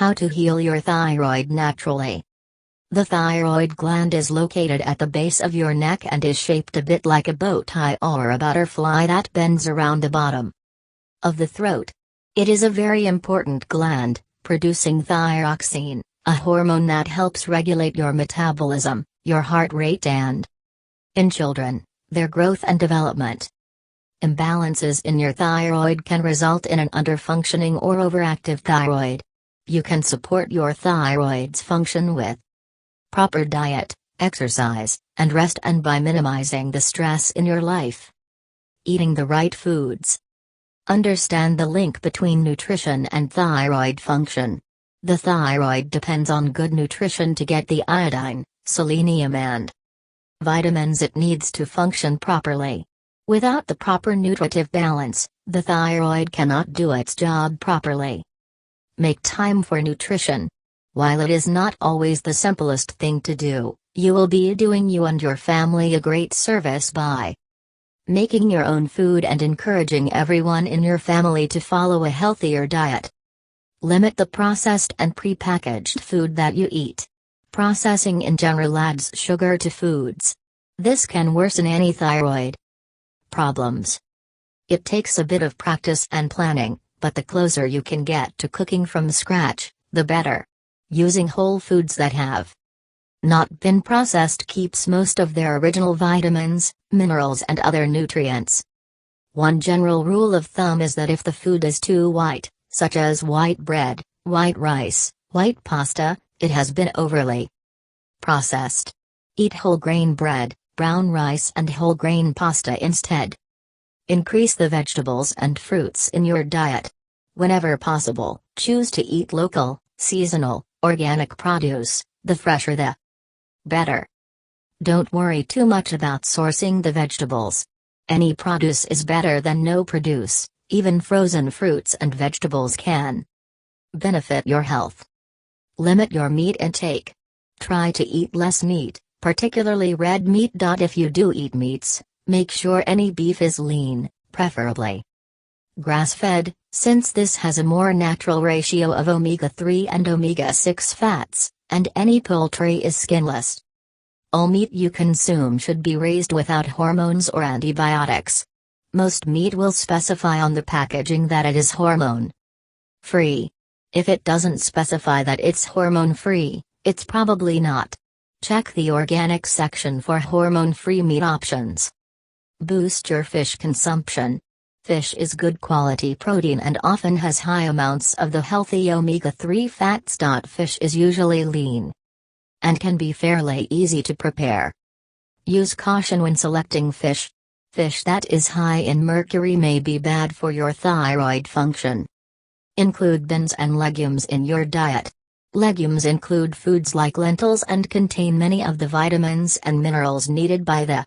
How to heal your thyroid naturally. The thyroid gland is located at the base of your neck and is shaped a bit like a bow tie or a butterfly that bends around the bottom of the throat. It is a very important gland, producing thyroxine, a hormone that helps regulate your metabolism, your heart rate and, in children, their growth and development. Imbalances in your thyroid can result in an underfunctioning or overactive thyroid. You can support your thyroid's function with proper diet, exercise, and rest, and by minimizing the stress in your life. Eating the right foods. Understand the link between nutrition and thyroid function. The thyroid depends on good nutrition to get the iodine, selenium and vitamins it needs to function properly. Without the proper nutritive balance, the thyroid cannot do its job properly. Make time for nutrition. While it is not always the simplest thing to do, you will be doing you and your family a great service by making your own food and encouraging everyone in your family to follow a healthier diet. Limit the processed and prepackaged food that you eat. Processing in general adds sugar to foods. This can worsen any thyroid problems. It takes a bit of practice and planning, but the closer you can get to cooking from scratch, the better. Using whole foods that have not been processed keeps most of their original vitamins, minerals, and other nutrients. One general rule of thumb is that if the food is too white, such as white bread, white rice, white pasta, it has been overly processed. Eat whole grain bread, brown rice, and whole grain pasta instead. Increase the vegetables and fruits in your diet. Whenever possible, choose to eat local, seasonal, organic produce, the fresher the better. Don't worry too much about sourcing the vegetables. Any produce is better than no produce, even frozen fruits and vegetables can benefit your health. Limit your meat intake. Try to eat less meat, particularly red meat. If you do eat meats, make sure any beef is lean, preferably grass-fed, since this has a more natural ratio of omega-3 and omega-6 fats, and any poultry is skinless. All meat you consume should be raised without hormones or antibiotics. Most meat will specify on the packaging that it is hormone-free. If it doesn't specify that it's hormone-free, it's probably not. Check the organic section for hormone-free meat options. Boost your fish consumption. Fish is good quality protein and often has high amounts of the healthy omega-3 fats. Fish is usually lean and can be fairly easy to prepare. Use caution when selecting fish. Fish that is high in mercury may be bad for your thyroid function. Include beans and legumes in your diet. Legumes include foods like lentils and contain many of the vitamins and minerals needed by the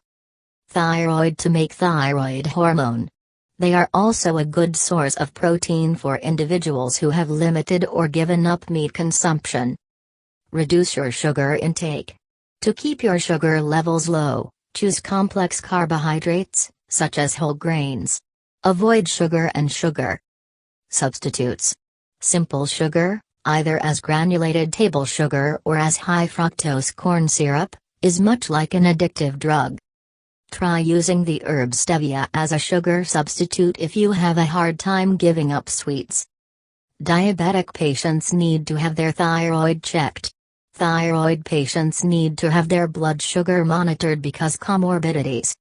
thyroid to make thyroid hormone. They are also a good source of protein for individuals who have limited or given up meat consumption. Reduce your sugar intake. To keep your sugar levels low, choose complex carbohydrates, such as whole grains. Avoid sugar and sugar substitutes. Simple sugar, either as granulated table sugar or as high fructose corn syrup, is much like an addictive drug. Try using the herb stevia as a sugar substitute if you have a hard time giving up sweets. Diabetic patients need to have their thyroid checked. Thyroid patients need to have their blood sugar monitored because comorbidities.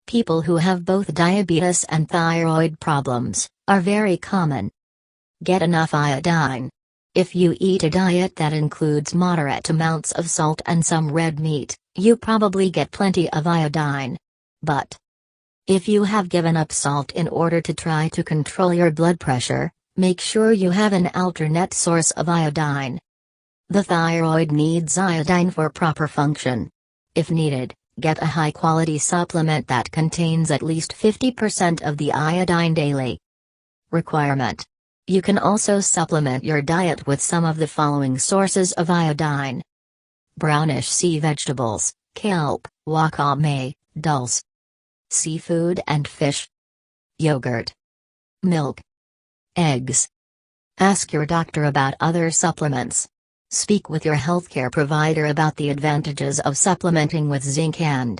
People who have both diabetes and thyroid problems are very common. Get enough iodine. If you eat a diet that includes moderate amounts of salt and some red meat, you probably get plenty of iodine. But if you have given up salt in order to try to control your blood pressure, make sure you have an alternate source of iodine. The thyroid needs iodine for proper function. If needed, get a high-quality supplement that contains at least 50% of the iodine daily. Requirement. You can also supplement your diet with some of the following sources of iodine: brownish sea vegetables, kelp, wakame, dulse, seafood and fish, yogurt, milk, eggs, Ask your doctor about other supplements. Speak with your healthcare provider about the advantages of supplementing with zinc and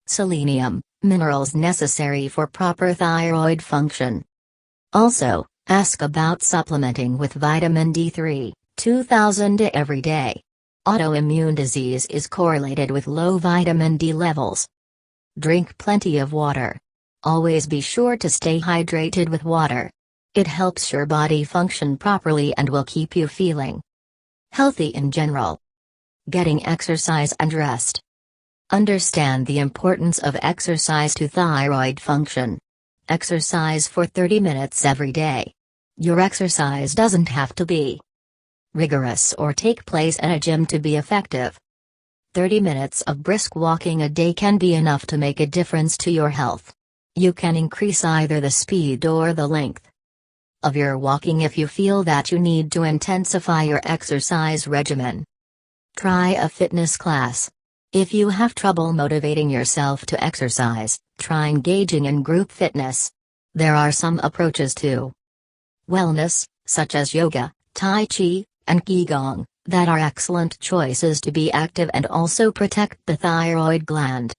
selenium, minerals necessary for proper thyroid function. Also, ask about supplementing with vitamin D3, 2000 every day. Autoimmune disease is correlated with low vitamin D levels. Drink plenty of water. Always be sure to stay hydrated with water. It helps your body function properly and will keep you feeling healthy in general. Getting exercise and rest. Understand the importance of exercise to thyroid function. Exercise for 30 minutes every day. Your exercise doesn't have to be rigorous or take place in a gym to be effective. 30 minutes of brisk walking a day can be enough to make a difference to your health. You can increase either the speed or the length of your walking if you feel that you need to intensify your exercise regimen. Try a fitness class. If you have trouble motivating yourself to exercise, try engaging in group fitness. There are some approaches to wellness, such as yoga, tai chi, and qigong, that are excellent choices to be active and also protect the thyroid gland.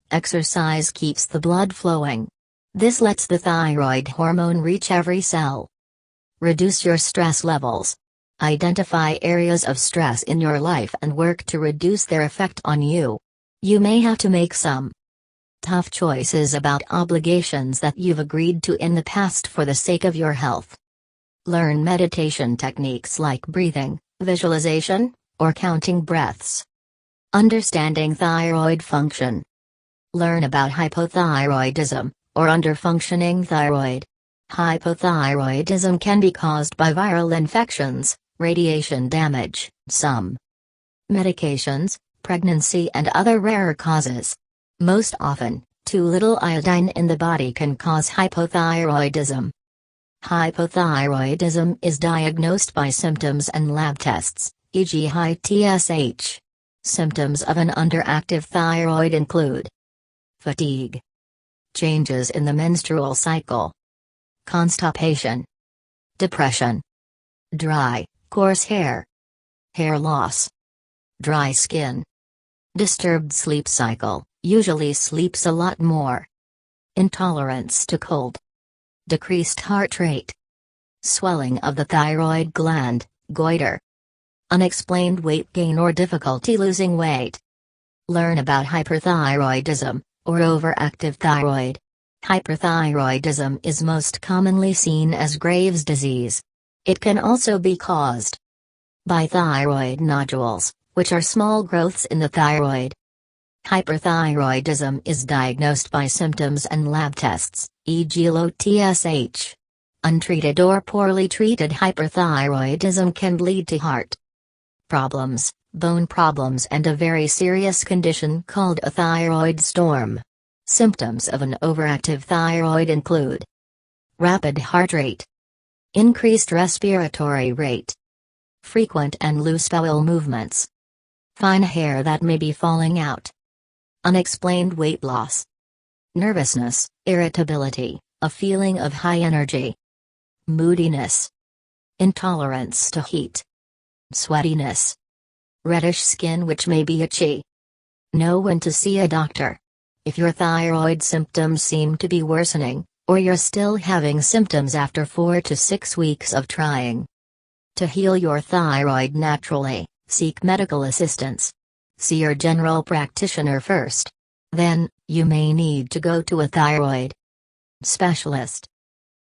Exercise keeps the blood flowing. This lets the thyroid hormone reach every cell. Reduce your stress levels. Identify areas of stress in your life and work to reduce their effect on you. You may have to make some tough choices about obligations that you've agreed to in the past for the sake of your health. Learn meditation techniques like breathing, visualization, or counting breaths. Understanding thyroid function. Learn about hypothyroidism, or underfunctioning thyroid. Hypothyroidism can be caused by viral infections, radiation damage, some medications, pregnancy, and other rarer causes. Most often, too little iodine in the body can cause hypothyroidism. Hypothyroidism is diagnosed by symptoms and lab tests, e.g. high TSH. Symptoms of an underactive thyroid include fatigue, changes in the menstrual cycle, constipation, depression, dry, coarse hair, hair loss, dry skin, disturbed sleep cycle, usually sleeps a lot more, intolerance to cold, decreased heart rate, swelling of the thyroid gland, goiter, unexplained weight gain or difficulty losing weight. Learn about hyperthyroidism, or overactive thyroid. Hyperthyroidism is most commonly seen as Graves' disease. It can also be caused by thyroid nodules, which are small growths in the thyroid. Hyperthyroidism is diagnosed by symptoms and lab tests, e.g. low TSH. Untreated or poorly treated hyperthyroidism can lead to heart problems, bone problems, and a very serious condition called a thyroid storm. Symptoms of an overactive thyroid include rapid heart rate, increased respiratory rate, frequent and loose bowel movements, fine hair that may be falling out, unexplained weight loss, nervousness, irritability, a feeling of high energy, moodiness, intolerance to heat, sweatiness, reddish skin which may be itchy. Know when to see a doctor. If your thyroid symptoms seem to be worsening, or you're still having symptoms after 4 to 6 weeks of trying to heal your thyroid naturally, seek medical assistance. See your general practitioner first. Then, you may need to go to a thyroid specialist.